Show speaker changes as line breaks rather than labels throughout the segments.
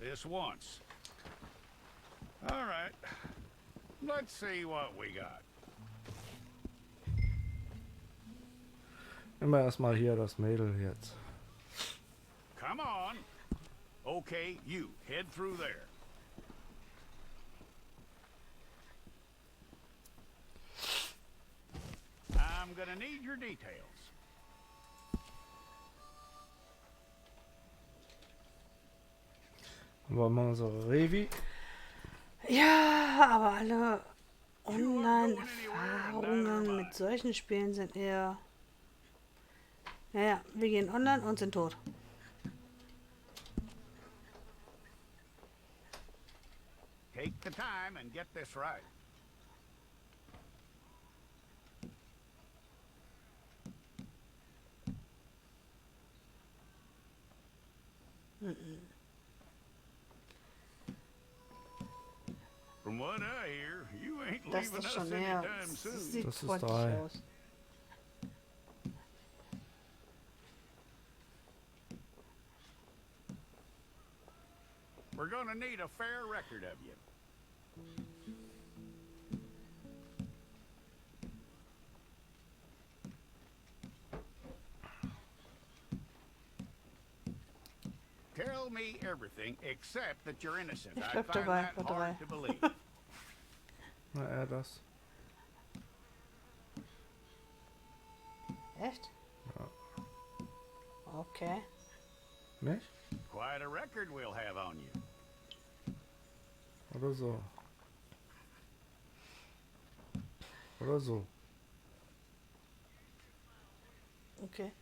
this once. All right. Let's see what we got.
Immer erstmal hier das Mädel jetzt.
Come on. Okay, you head through there. I'm gonna need your details.
Wollen wir unsere Revi?
Ja, aber alle Online-Erfahrungen mit solchen Spielen sind eher... Naja, wir gehen online und sind tot.
Take the time and get this right. From what I hear, you ain't
Das
leaving
ist
us
schon näher.
anytime soon.
Sieht
Das ist
freundlich
3.
aus.
We're gonna need a fair record of you. Tell me everything except that you're innocent. I
bleib
find
dabei,
that
bleib
hard
dabei.
to believe.
Na, das.
Echt?
Ja.
Okay.
Nicht?
Quite a record we'll have on you.
Oder so. Oder so.
Okay.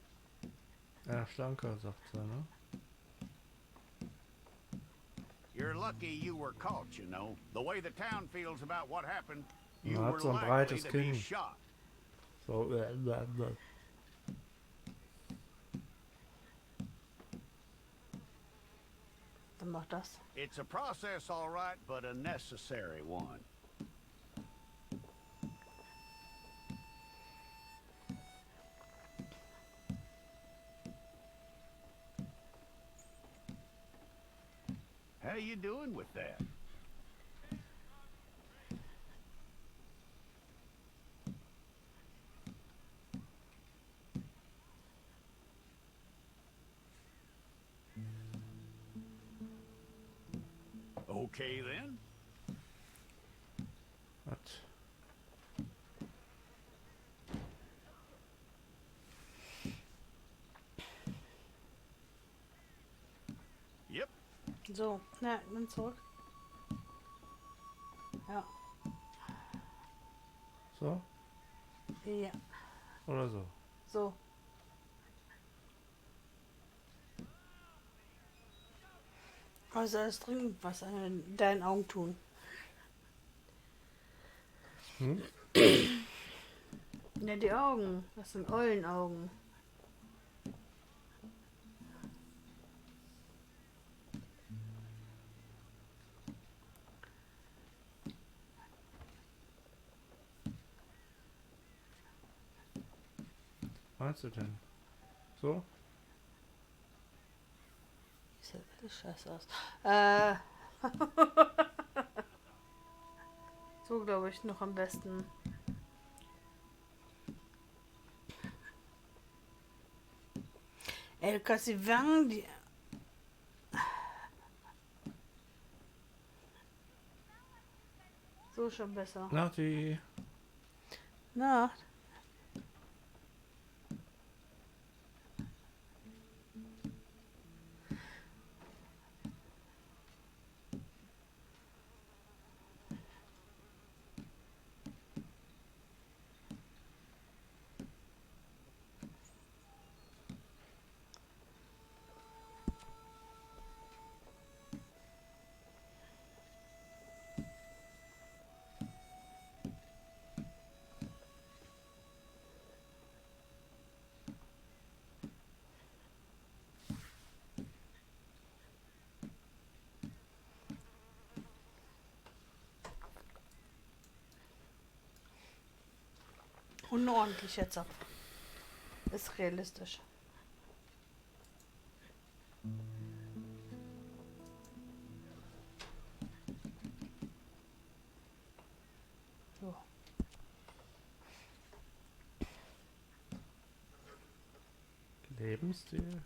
Ja, schlanker, sagt sie, ne?
You're lucky you were caught, you know. The way the town feels about what happened, you
Man hat
were
so ein
likely
breites
to be
Kinn.
shot.
So,
Dann mach das.
It's a process, all right, but a necessary one. How you doing with that? Okay then.
was?
Yep.
So, na, dann zurück. Ja.
So?
Ja.
Oder so?
So. Also alles dringend was an deinen Augen tun.
Hm?
Ja, die Augen. Das sind Eulenaugen.
Meinst du denn? So?
Sieht alles scheiße aus. So glaube ich noch am besten. Ey, LoCas, die Wangen, die... So schon besser.
Nachti.
Nacht. Unordentlich jetzt ab. Ist realistisch.
Lebensstil.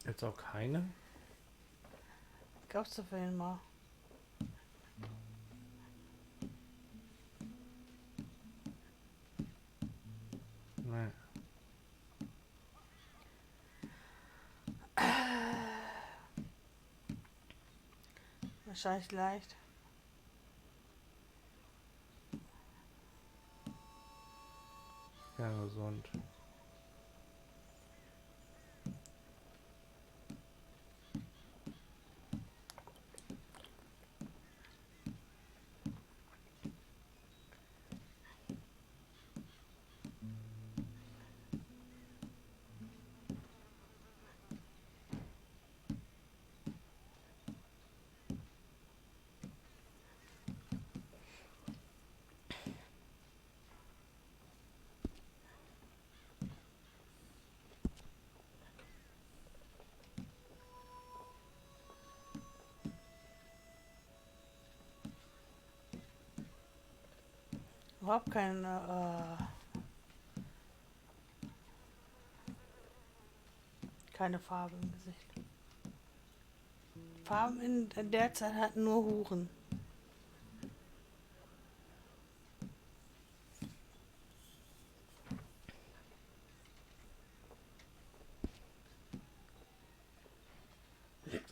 Jetzt auch keine?
Gab's da vorhin mal.
Nein.
Wahrscheinlich leicht.
Ja, gesund.
Überhaupt keine Farbe im Gesicht. Farben in der Zeit hatten nur Huren.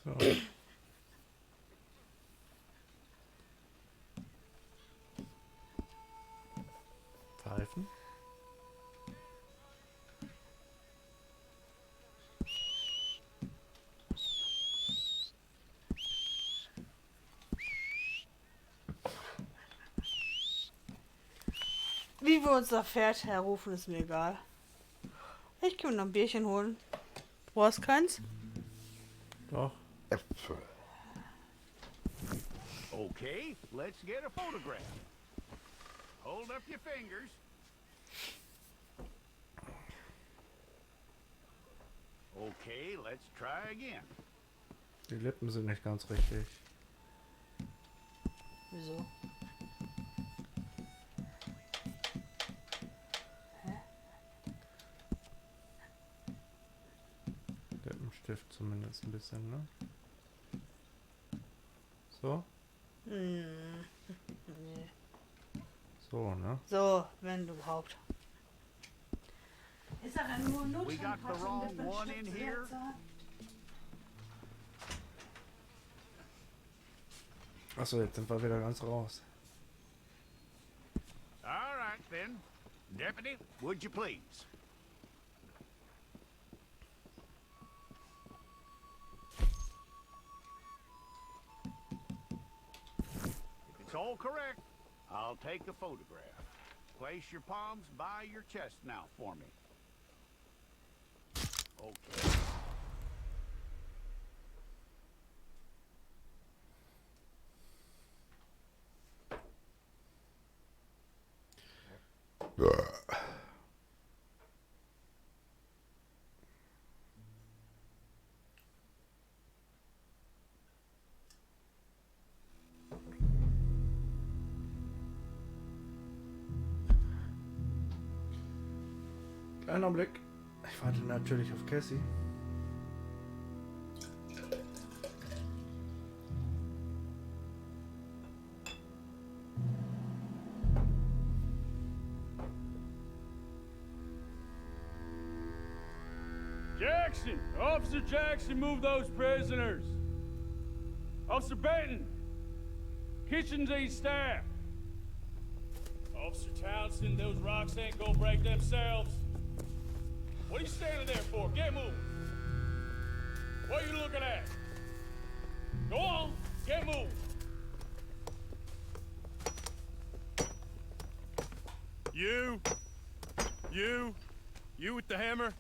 So. Pfeifen.
Wie wir unser Pferd herrufen, ist mir egal. Ich kann mir noch ein Bierchen holen. Du brauchst keins?
Doch.
Okay, let's get a photograph. Hold up your fingers. Okay, let's try again.
Die Lippen sind nicht ganz richtig.
Wieso?
Lippenstift zumindest ein bisschen, ne? So?
Nee.
So, ne?
So, wenn du überhaupt. Ist doch nur ein
We got the wrong one in here.
Achso, jetzt sind wir wieder ganz raus.
All right, then. Deputy, would you please? If it's all correct, I'll take a photograph. Place your palms by your chest now for me. Okay.
Kleiner Blick. Ich warte natürlich auf Cassie.
Jackson! Officer Jackson, move those prisoners! Officer Benton! Kitchens these staff! Officer Townsend, those rocks ain't gonna break themselves. What are you standing there for? Get moving! What are you looking at? Go on, get moving! You with the hammer?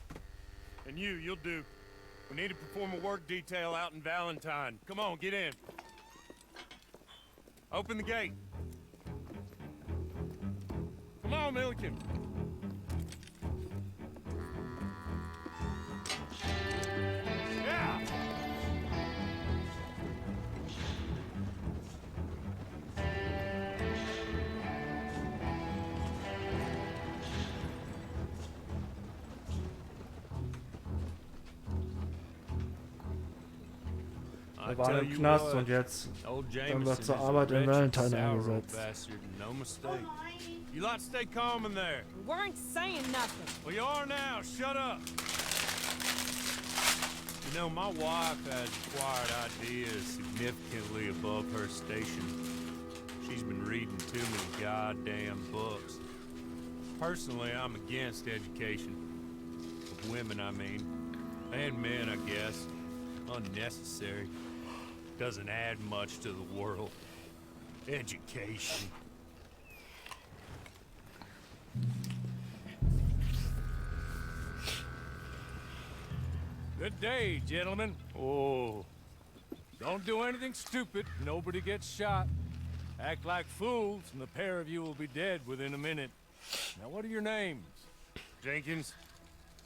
And you'll do. We need to perform a work detail out in Valentine. Come on, get in. Open the gate. Come on, Milliken.
Wir waren im Knast und jetzt werden wir zur Arbeit in Valentine eingesetzt.
No mistake. You lot stay calm in there.
We weren't saying nothing.
Well, you are now. Shut up. You know, my wife has acquired ideas significantly above her station. She's been reading too many goddamn books. Personally, I'm against education. Of women, I mean. And men, I guess. Unnecessary. Doesn't add much to the world. Education. Good day, gentlemen. Oh, don't do anything stupid. Nobody gets shot. Act like fools, and the pair of you will be dead within a minute. Now, what are your names?
Jenkins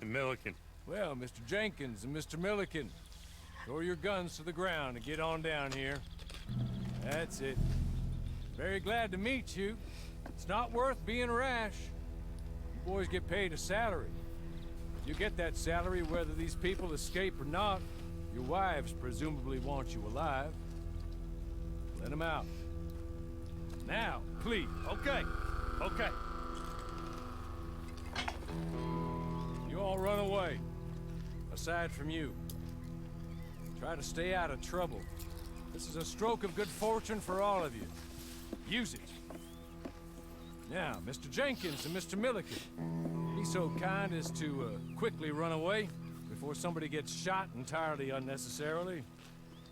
and Milliken.
Well, Mr. Jenkins and Mr. Milliken, throw your guns to the ground and get on down here. That's it. Very glad to meet you. It's not worth being rash. You boys get paid a salary. You get that salary whether these people escape or not. Your wives presumably want you alive. Let them out. Now, please.
Okay.
You all run away. Aside from you. Try to stay out of trouble. This is a stroke of good fortune for all of you. Use it. Now, Mr. Jenkins and Mr. Milliken, be so kind as to quickly run away before somebody gets shot entirely unnecessarily.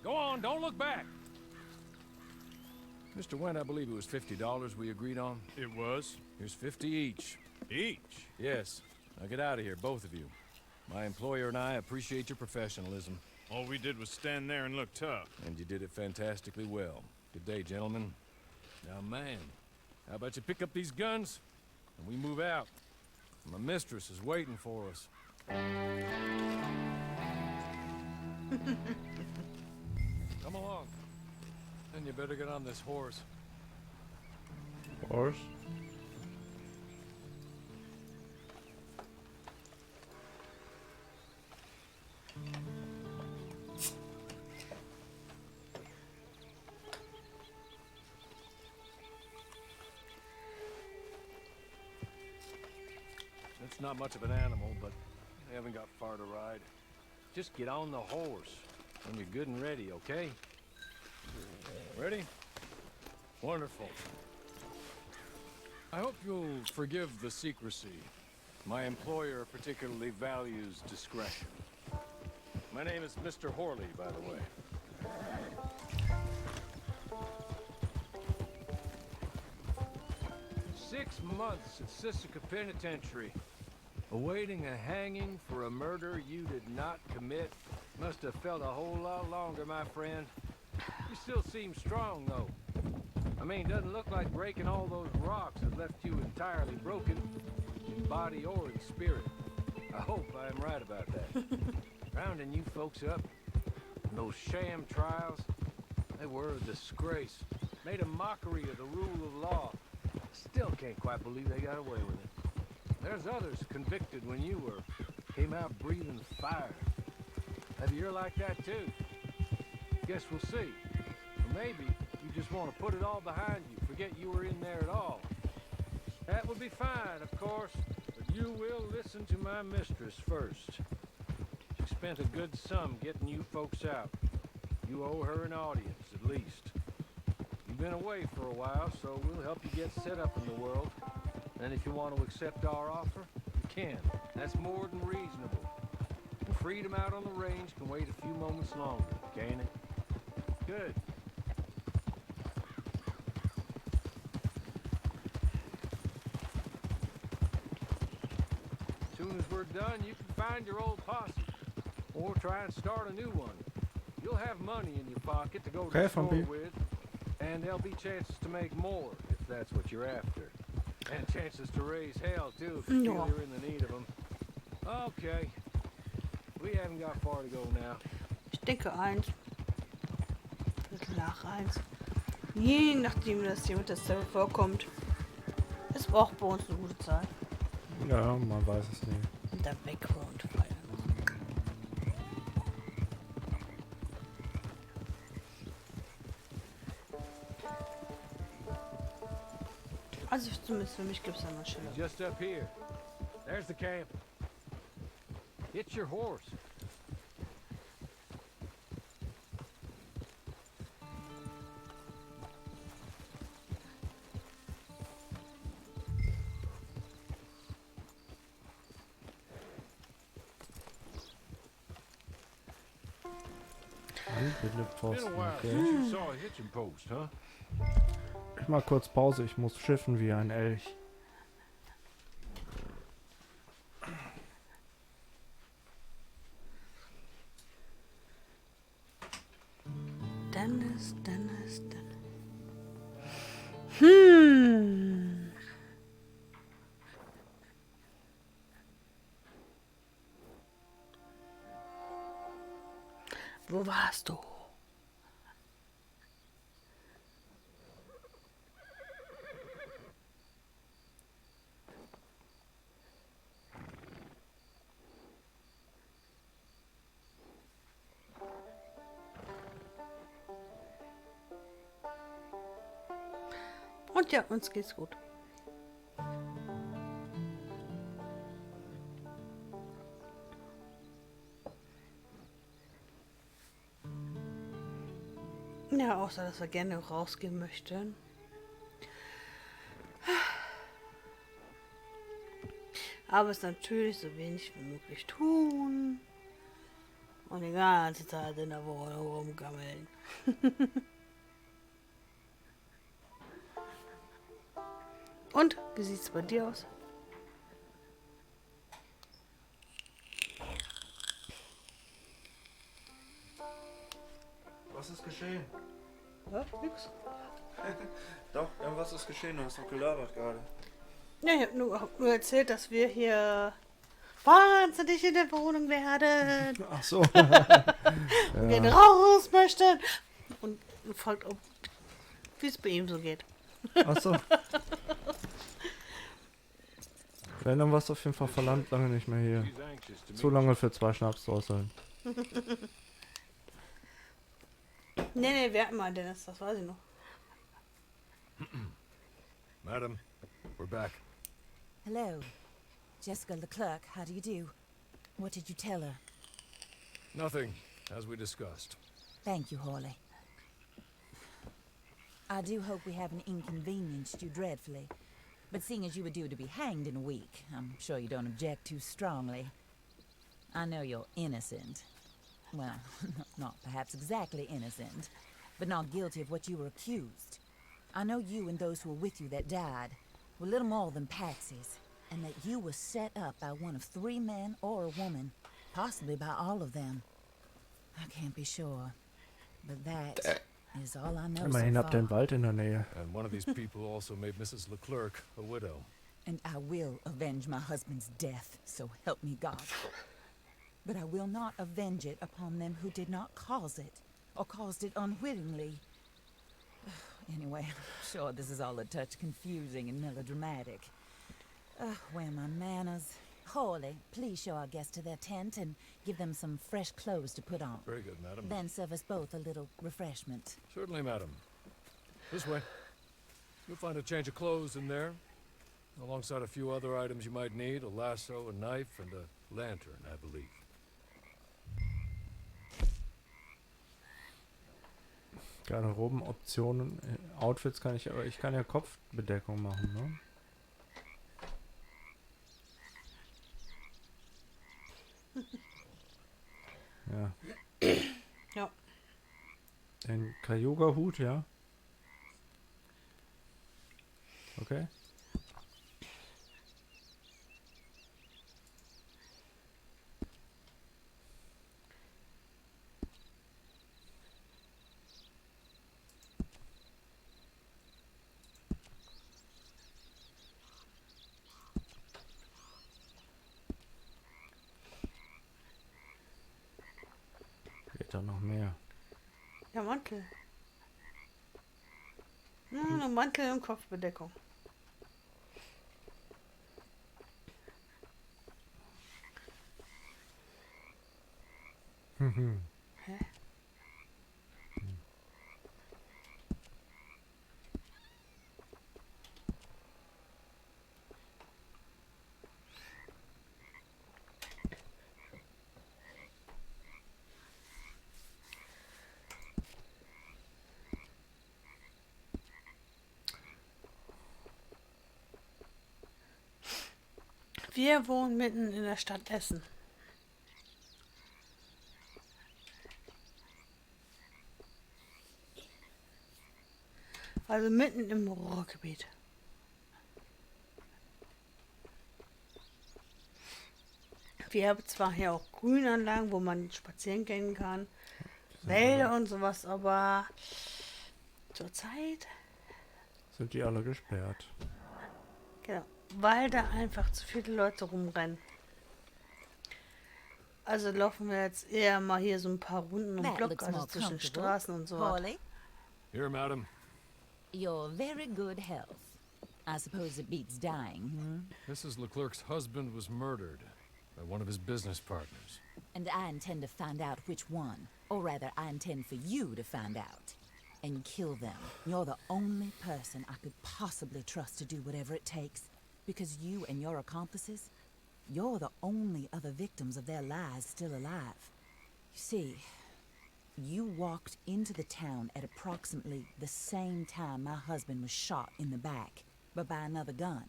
Go on, don't look back. Mr. Wendt, I believe it was $50 we agreed on.
It was.
Here's 50 each.
Each?
Yes. Now get out of here, both of you. My employer and I appreciate your professionalism.
All we did was stand there and look tough.
And you did it fantastically well. Good day, gentlemen. Now, man, how about you pick up these guns and we move out? My mistress is waiting for us. Come along. Then you better get on this horse.
Horse?
It's not much of an animal, but they haven't got far to ride. Just get on the horse when you're good and ready, okay? Ready? Wonderful. I hope you'll forgive the secrecy. My employer particularly values discretion. My name is Mr. Horley, by the way. 6 months at Sisika Penitentiary, awaiting a hanging for a murder you did not commit. Must have felt a whole lot longer, my friend. You still seem strong, though. I mean, doesn't look like breaking all those rocks has left you entirely broken, in body or in spirit. I hope I am right about that. Rounding you folks up, and those sham trials, they were a disgrace. Made a mockery of the rule of law. Still can't quite believe they got away with it. There's others convicted when you were, came out breathing fire. Maybe you're like that too. Guess we'll see. Or maybe you just want to put it all behind you, forget you were in there at all. That would be fine, of course, but you will listen to my mistress first. She spent a good sum getting you folks out. You owe her an audience, at least. You've been away for a while, so we'll help you get set up in the world. And if you want to accept our offer, you can. That's more than reasonable. And freedom out on the range can wait a few moments longer, can't it? Good. As soon as we're done, you can find your old posse. Or try and start a new one. You'll have money in your pocket to go to the store with. And there'll be chances to make more, if that's what you're after. And chances to raise hell, too, if you feel you're in the need of them. Okay. We haven't got far to go now.
Ich denke 1. Nach 1. Je nachdem, dass jemand das selber vorkommt. Es braucht bei uns eine gute Zeit.
Ja, man weiß es nicht.
Und dann Background feiern. Also zumindest für mich gibt es eine Stelle.
Just up here. There's the camp. It's your horse.
Posten,
Been a while
okay.
since you saw a hitching post, huh?
Ich mach kurz Pause, ich muss schiffen wie ein Elch.
Dennis. Wo warst du? Und ja, uns geht's gut. Ja, außer dass wir gerne rausgehen möchten. Aber es natürlich so wenig wie möglich tun. Und die ganze Zeit in der Wohnung rumgammeln. Und, wie sieht's bei dir aus?
Was ist geschehen?
Ja, nix.
Doch, irgendwas ist geschehen, du hast doch gelabert gerade.
Ja, ich hab nur erzählt, dass wir hier wahnsinnig in der Wohnung werden.
Ach so.
Und gerne raus möchten. Und fragt, wie es bei ihm so geht.
Ach so. Wenn, dann warst du auf jeden Fall verlangt lange nicht mehr hier.
She's anxious to
Zu
meet
lange für 2 Schnapsdrosseln.
Nee, wir hatten mal Dennis, das weiß ich noch.
Madam, we're back.
Hello. Jessica Leclerc, how do you do? What did you tell her?
Nothing, as we discussed.
Thank you, Hawley. I do hope we haven't inconvenienced you dreadfully. But seeing as you were due to be hanged in a week, I'm sure you don't object too strongly. I know you're innocent. Well, not perhaps exactly innocent, but not guilty of what you were accused. I know you and those who were with you that died were little more than patsies, and that you were set up by one of 3 men or a woman, possibly by all of them. I can't be sure, but that is all I know
Immerhin
so
habt ihr einen
far.
Wald in der Nähe.
And one of these people also made Mrs. Leclerc a widow.
And I will avenge my husband's death, so help me God. But I will not avenge it upon them who did not cause it, or caused it unwittingly. Anyway, I'm sure this is all a touch confusing and melodramatic. Where are my manners? Hawley, please show our guests to their tent and give them some fresh clothes to put on.
Very good, madam.
Then serve us both a little refreshment.
Certainly, madam. This way. You'll find a change of clothes in there, alongside a few other items you might need, a lasso, a knife, and a lantern, I believe.
Garderobenoptionen, Outfits kann ich, aber ich kann ja Kopfbedeckung machen, ne? Ja.
Ja.
Den Cayuga-Hut, ja? Okay. Geht da noch mehr?
Ja, Mantel. Eine Mantel und Kopfbedeckung. Hä? Wir wohnen mitten in der Stadt Essen. Also mitten im Ruhrgebiet. Wir haben zwar hier auch Grünanlagen, wo man spazieren gehen kann, Wälder und sowas, aber zurzeit
sind die alle gesperrt.
genau, weil da einfach zu viele Leute rumrennen. Also laufen wir jetzt eher mal hier so ein paar Runden um den Block, also zwischen Straßen und so.
Hawley,
Here, madam.
you're very good health. I suppose it beats dying,
Mrs. Leclerc's husband was murdered by one of his business partners.
And I intend to find out which one. Or rather, I intend for you to find out. And kill them. You're the only person I could possibly trust to do whatever it takes. Because you and your accomplices, you're the only other victims of their lies still alive. You see, you walked into the town at approximately the same time my husband was shot in the back, but by another gun,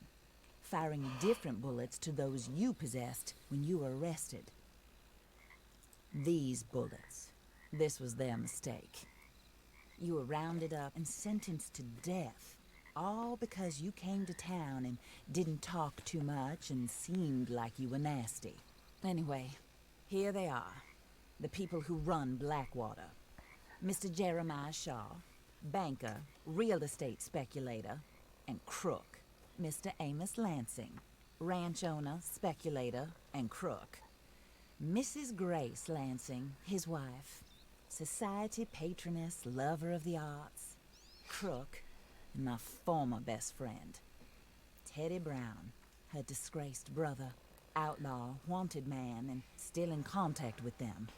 firing different bullets to those you possessed when you were arrested. These bullets, this was their mistake. You were rounded up and sentenced to death, all because you came to town and didn't talk too much and seemed like you were nasty. Anyway, here they are, the people who run Blackwater. Mr. Jeremiah Shaw, banker, real estate speculator, and crook. Mr. Amos Lansing, ranch owner, speculator, and crook. Mrs. Grace Lansing, his wife, society patroness, lover of the arts, crook, and my former best friend. Teddy Brown, her disgraced brother, outlaw, wanted man, and still in contact with them.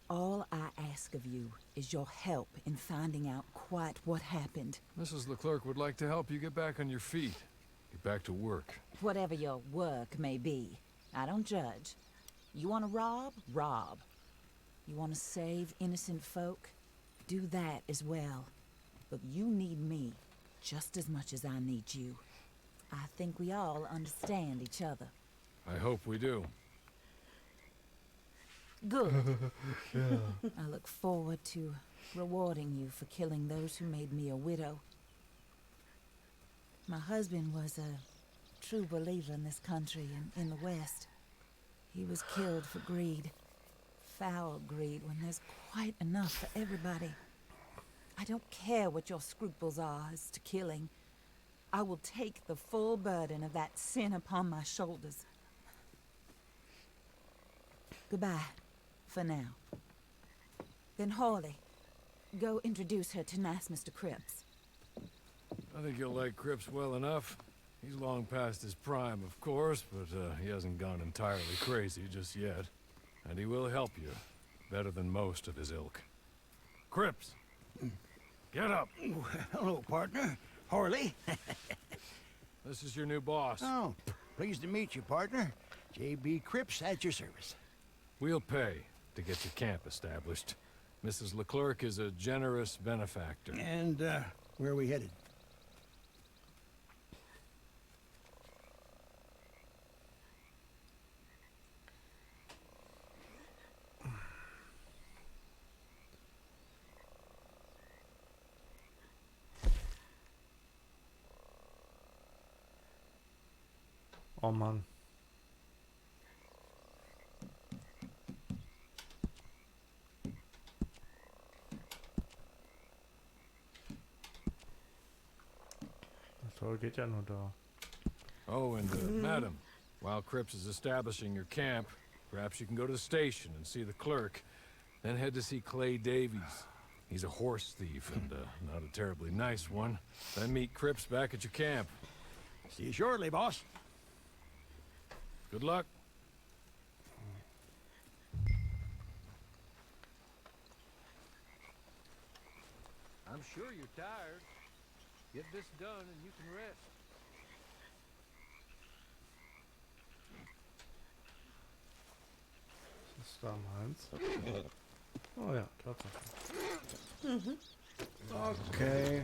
All I ask of you is your help in finding out quite what happened.
Mrs. Leclerc would like to help you get back on your feet. Get back to work.
Whatever your work may be, I don't judge. You want to rob? Rob. You want to save innocent folk? Do that as well. But you need me just as much as I need you. I think we all understand each other.
I hope we do.
Good. I look forward to rewarding you for killing those who made me a widow. My husband was a true believer in this country and in the West. He was killed for greed. Foul greed when there's quite enough for everybody. I don't care what your scruples are as to killing. I will take the full burden of that sin upon my shoulders. Goodbye, for now. Then Hawley, go introduce her to nice Mr. Cripps.
I think you'll like Cripps well enough. He's long past his prime, of course, but he hasn't gone entirely crazy just yet. And he will help you, better than most of his ilk. Cripps! Get up!
Hello, partner. Harley.
This is your new boss.
Oh, pleased to meet you, partner. J.B. Cripps at your service.
We'll pay to get your camp established. Mrs. Leclerc is a generous benefactor.
And, where are we headed?
Oh Mann. Das Tor geht ja nur da.
Oh, and madam, while Cripps is establishing your camp, perhaps you can go to the station and see the clerk, then head to see Clay Davies. He's a horse thief and not a terribly nice one. Then meet Cripps back at your camp.
See you shortly, boss.
Good luck. I'm sure you're tired. Get this done and you can rest.
Ist da meins? Oh ja, Tatsache. Okay.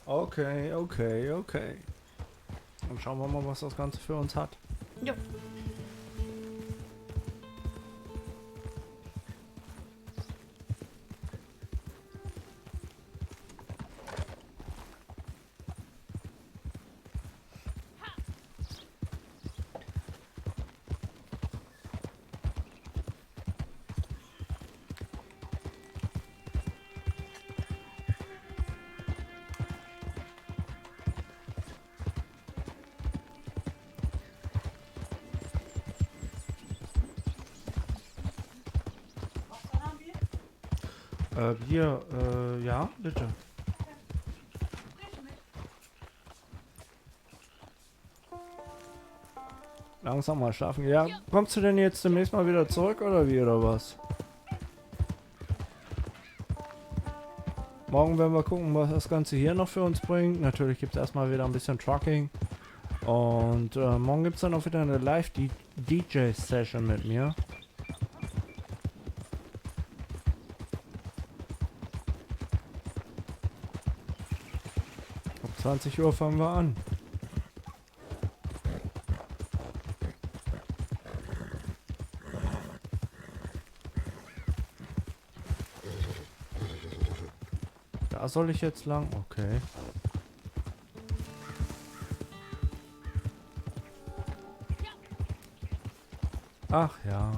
Okay, okay, okay. Dann schauen wir mal, was das Ganze für uns hat.
Jo.
Bier, ja, bitte. Langsam mal schlafen. Ja, kommst du denn jetzt demnächst mal wieder zurück oder wie oder was? Morgen werden wir gucken, was das Ganze hier noch für uns bringt. Natürlich gibt es erstmal wieder ein bisschen Trucking. Und morgen gibt es dann auch wieder eine Live-DJ-Session mit mir. Ab 20 Uhr fangen wir an. Da soll ich jetzt lang? Okay. Ach ja.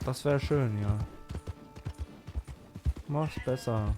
Das wäre schön, ja. Mach's besser.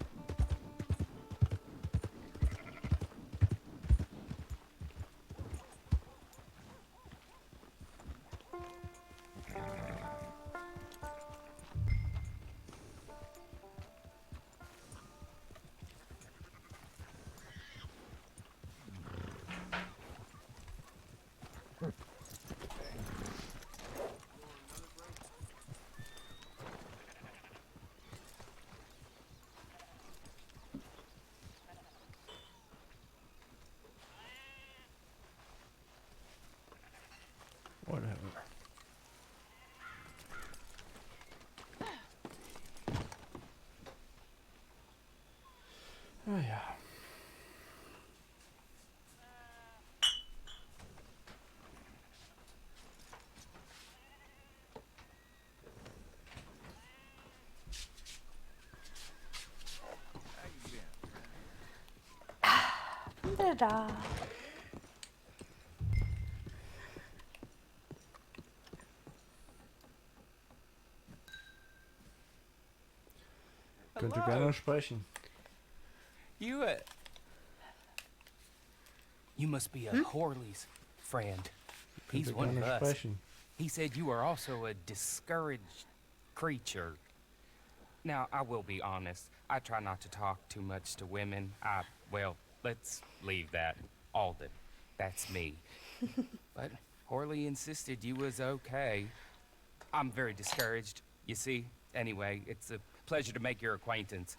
Whatever. Ah ja.
Da.
Könnte gerne sprechen.
You must be a Horley's friend. He's
Könnte
one of
gerne
us.
sprechen.
He said you are also a discouraged creature. Now, I will be honest. I try not to talk too much to women. Well, let's leave that. Alden. That's me. But Horley insisted you was okay. I'm very discouraged, you see. Anyway, it's a pleasure to make your acquaintance.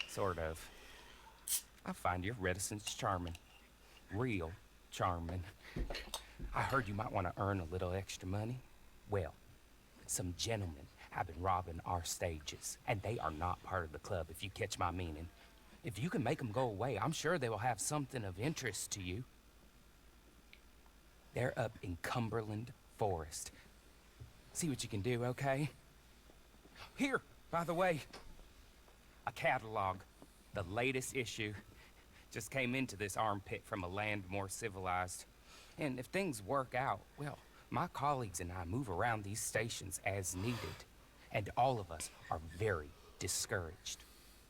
Sort of. I find your reticence charming. Real charming. I heard you might want to earn a little extra money. Well, some gentlemen have been robbing our stages, and they are not part of the club, if you catch my meaning. If you can make them go away, I'm sure they will have something of interest to you. They're up in Cumberland Forest. See what you can do, okay? Here, by the way, a catalog. The latest issue. Just came into this armpit from a land more civilized. And if things work out, well, my colleagues and I move around these stations as needed. And all of us are very discouraged.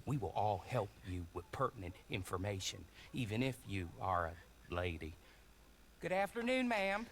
We will all help you with pertinent information, even if you are a lady. Good afternoon, ma'am.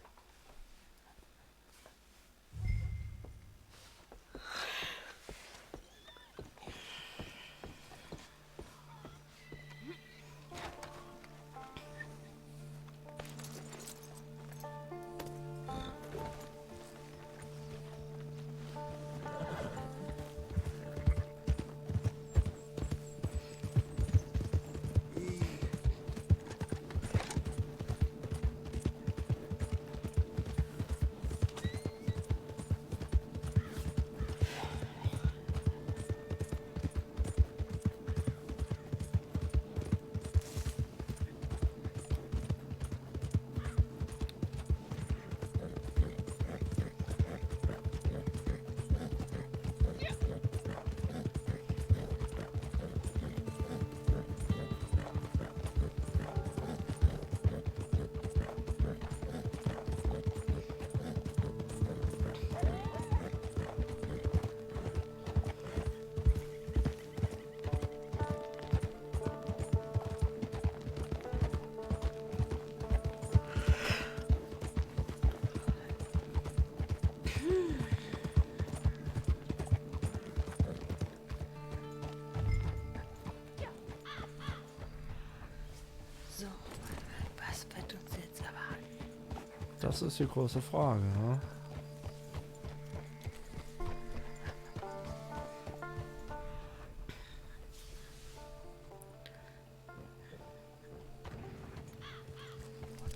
Das ist die große Frage, ne?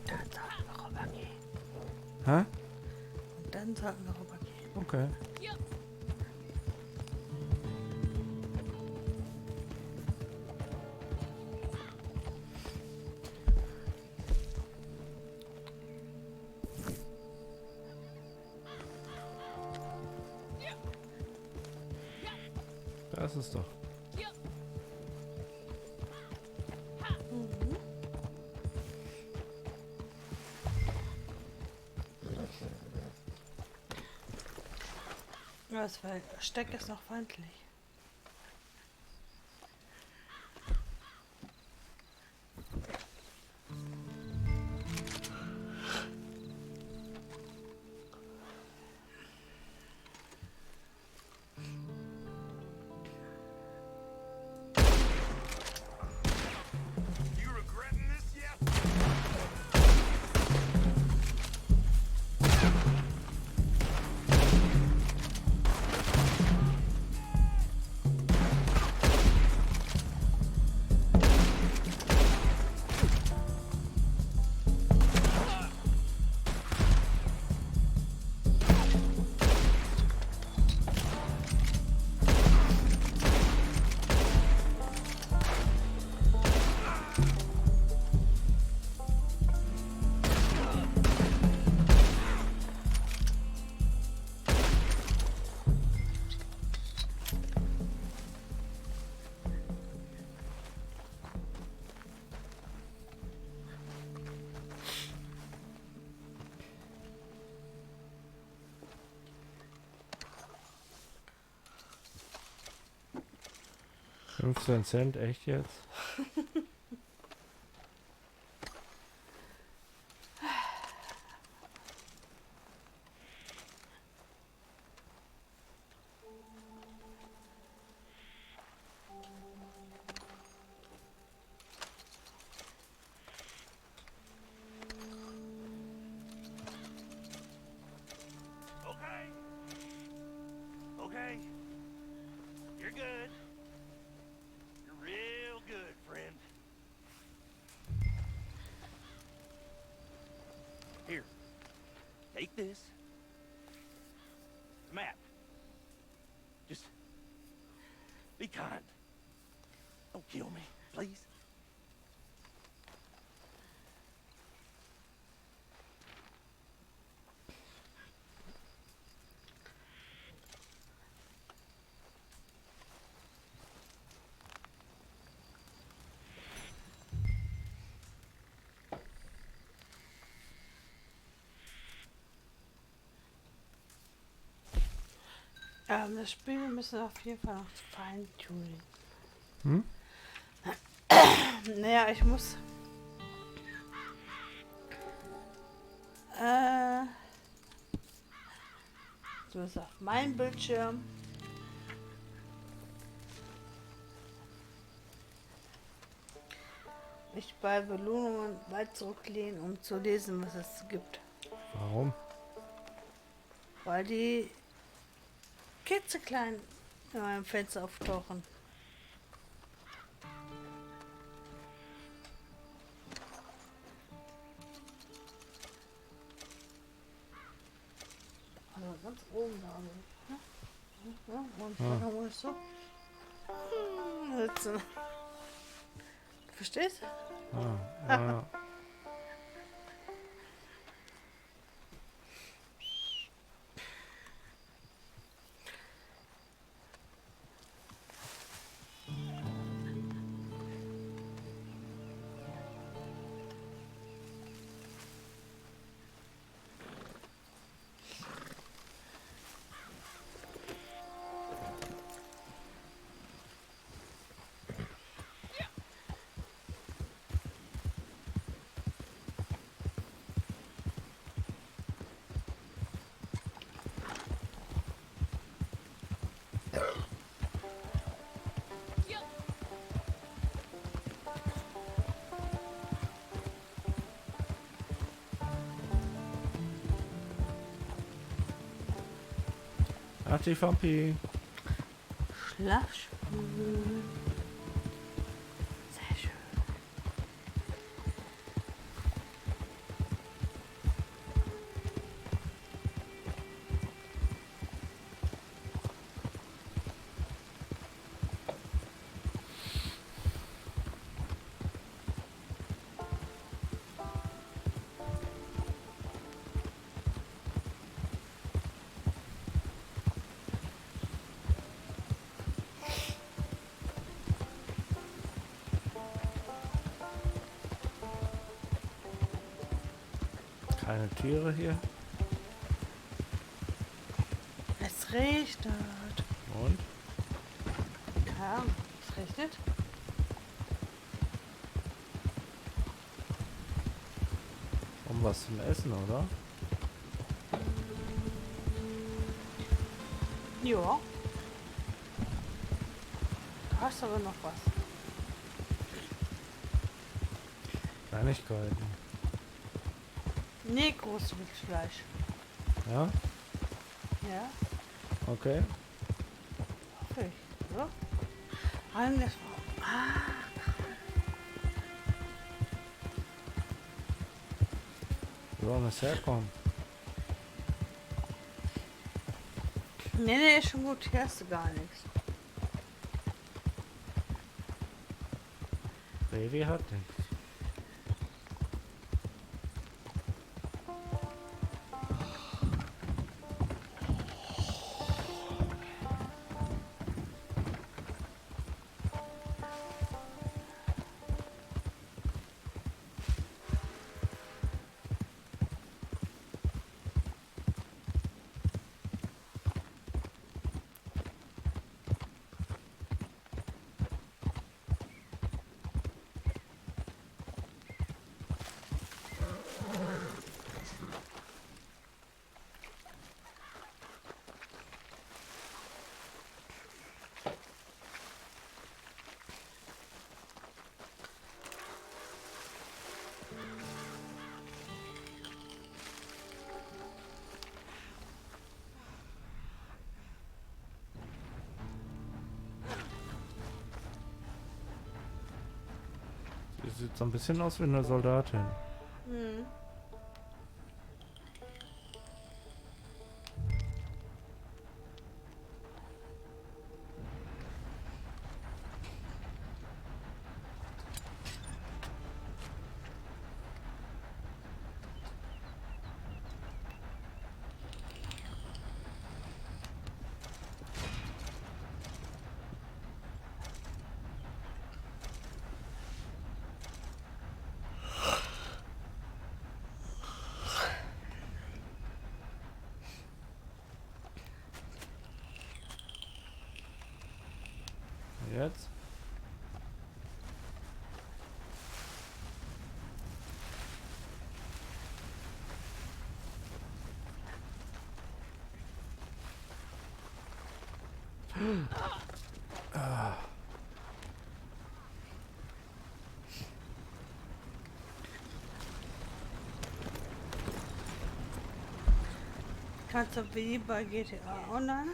Dann sollten wir rübergehen.
Hä?
Und dann sollten wir rübergehen.
Okay. Da ist es doch.
Das Versteck ist noch feindlich.
You regretting this yet?
$0,15, echt jetzt?
Okay. Okay. You're good. You're real good, friend. Here. Take this. The map. Just be kind. Don't kill me, please.
Das Spiel müssen wir auf jeden Fall noch feintunen.
Hm?
Naja, ich muss... so ist auf meinem Bildschirm. Mich bei Belohnungen weit zurücklehnen, um zu lesen, was es gibt.
Warum?
Weil die klitzeklein in meinem Fenster auftauchen. Also ganz oben da. Ja, und dann muss ich so sitzen. Verstehst?
Ja. Ach, die Vampi.
Schlaf schön. Sehr schön.
Keine Tiere hier.
Es regnet.
Und?
Ja, es regnet.
Um was zum Essen, oder?
Ja. Du hast aber noch was.
Kleinigkeiten.
Nee, großes Fleisch.
Ja?
Ja,
Okay.
hoffe ich, oder? Das war.
Wo soll das herkommen?
Nee, ist schon gut. Hier hast du gar nichts.
Revi hat nichts. Sie sieht so ein bisschen aus wie eine Soldatin.
Mhm.
Jetzt?
Kannst du wie bei GTA Online?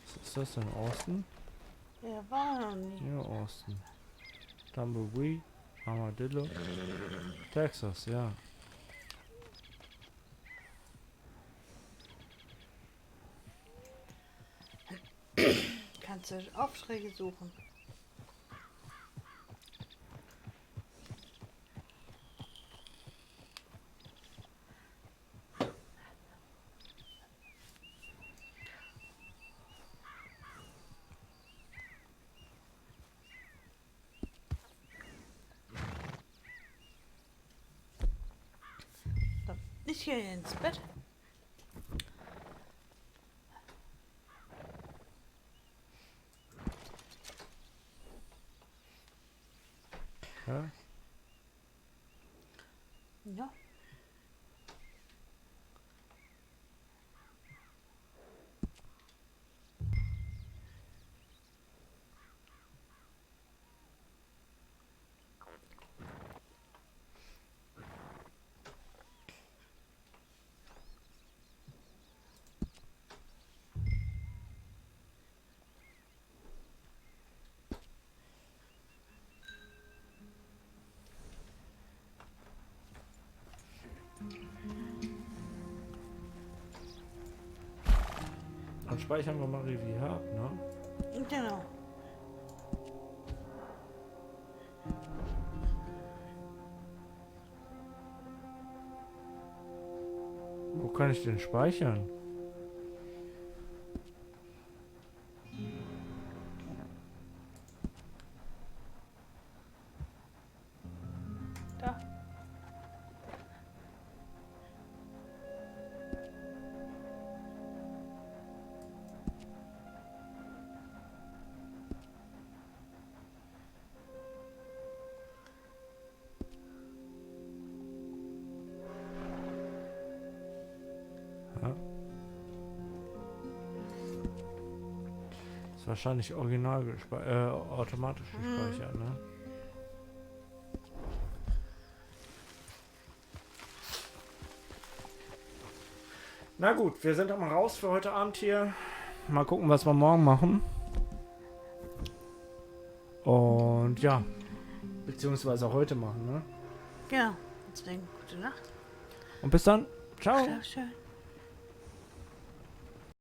Was ist das denn? Osten?
Ja, war noch nie.
Ja, Osten. Tumbleweed, Armadillo. Texas, ja.
Kannst du Aufträge suchen. So, nicht hier ins Bett.
Ja?
Ja.
Dann speichern wir mal Revi ab, ne?
Genau.
Wo kann ich den speichern?
Da.
Ja. Ist wahrscheinlich original automatisch gespeichert, ne? Na gut, wir sind auch mal raus für heute Abend hier. Mal gucken, was wir morgen machen. Und ja, beziehungsweise heute machen, ne?
Genau. Deswegen gute Nacht.
Und bis dann. Ciao.
Schlaf schön.